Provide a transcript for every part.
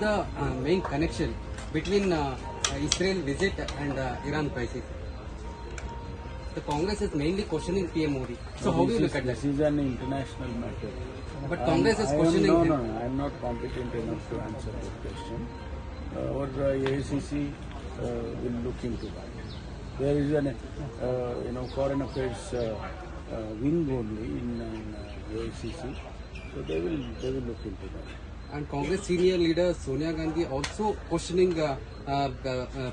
the main connection between Israel visit and Iran crisis? The Congress is mainly questioning PM Modi. So how do you look at that? This is an international matter. But Congress is questioning him. No, I am not competent enough to answer that question. Our AICC will look into that. There is an foreign affairs wing only in AICC, so they will look into that. And Congress senior leader Sonia Gandhi also questioning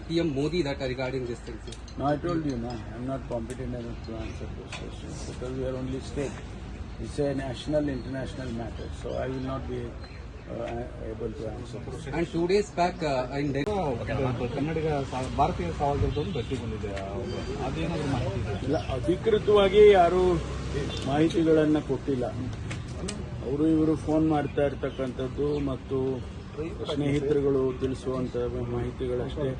PM Modi that regarding this thing. No, I told you, I am not competent enough to answer those questions because we are only state. It's a national, international matter, so I will not be able to answer those questions. And 2 days back in Delhi. ಕನ್ನಡಿಗ ಭಾರತೀಯ ಸವಾಲುಗಳನ್ನು ಭೇಟಿ ಬಂದಿದೆ ಅದೇನಾದರೂ ಮಾಹಿತಿ ಇದೆ? ಇಲ್ಲ, ಅಧಿಕೃತವಾಗಿ ಯಾರು ಮಾಹಿತಿಗಳನ್ನು ಕೊಟ್ಟಿಲ್ಲ. ಅವರು ಇವರು ಫೋನ್ ಮಾಡ್ತಾ ಇರ್ತಕ್ಕಂಥದ್ದು ಮತ್ತು ಸ್ನೇಹಿತರುಗಳು ತಿಳಿಸುವಂಥ ಮಾಹಿತಿಗಳಷ್ಟೇ.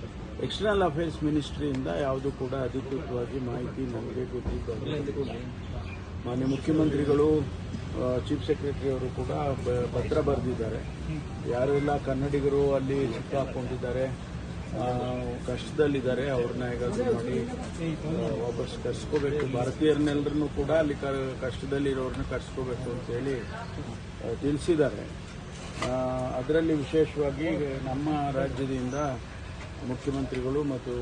ಎಕ್ಸ್ಟರ್ನಲ್ ಅಫೇರ್ಸ್ ಮಿನಿಸ್ಟ್ರಿಯಿಂದ ಯಾವುದು ಕೂಡ ಅಧಿಕೃತವಾಗಿ ಮಾಹಿತಿ ನಮಗೆ ಗೊತ್ತಿದ್ದಾರೆ. ಮಾನ್ಯ ಮುಖ್ಯಮಂತ್ರಿಗಳು, ಚೀಫ್ ಸೆಕ್ರೆಟರಿ ಅವರು ಕೂಡ ಪತ್ರ ಬರೆದಿದ್ದಾರೆ. ಯಾರೆಲ್ಲ ಕನ್ನಡಿಗರು ಅಲ್ಲಿ ಸಿಕ್ಕಾಕೊಂಡಿದ್ದಾರೆ, ಕಷ್ಟದಲ್ಲಿದ್ದಾರೆ, ಅವ್ರನ್ನ ಹೇಗಾದರೂ ಮಾಡಿ ವಾಪಸ್ ಕರ್ಸ್ಕೋಬೇಕು. ಭಾರತೀಯರನ್ನೆಲ್ಲರನ್ನೂ ಕೂಡ ಅಲ್ಲಿ ಕಷ್ಟದಲ್ಲಿರೋರನ್ನ ಕರ್ಸ್ಕೋಬೇಕು ಅಂತೇಳಿ ತಿಳಿಸಿದ್ದಾರೆ. ಅದರಲ್ಲಿ ವಿಶೇಷವಾಗಿ ನಮ್ಮ ರಾಜ್ಯದಿಂದ ಮುಖ್ಯಮಂತ್ರಿಗಳು ಮತ್ತು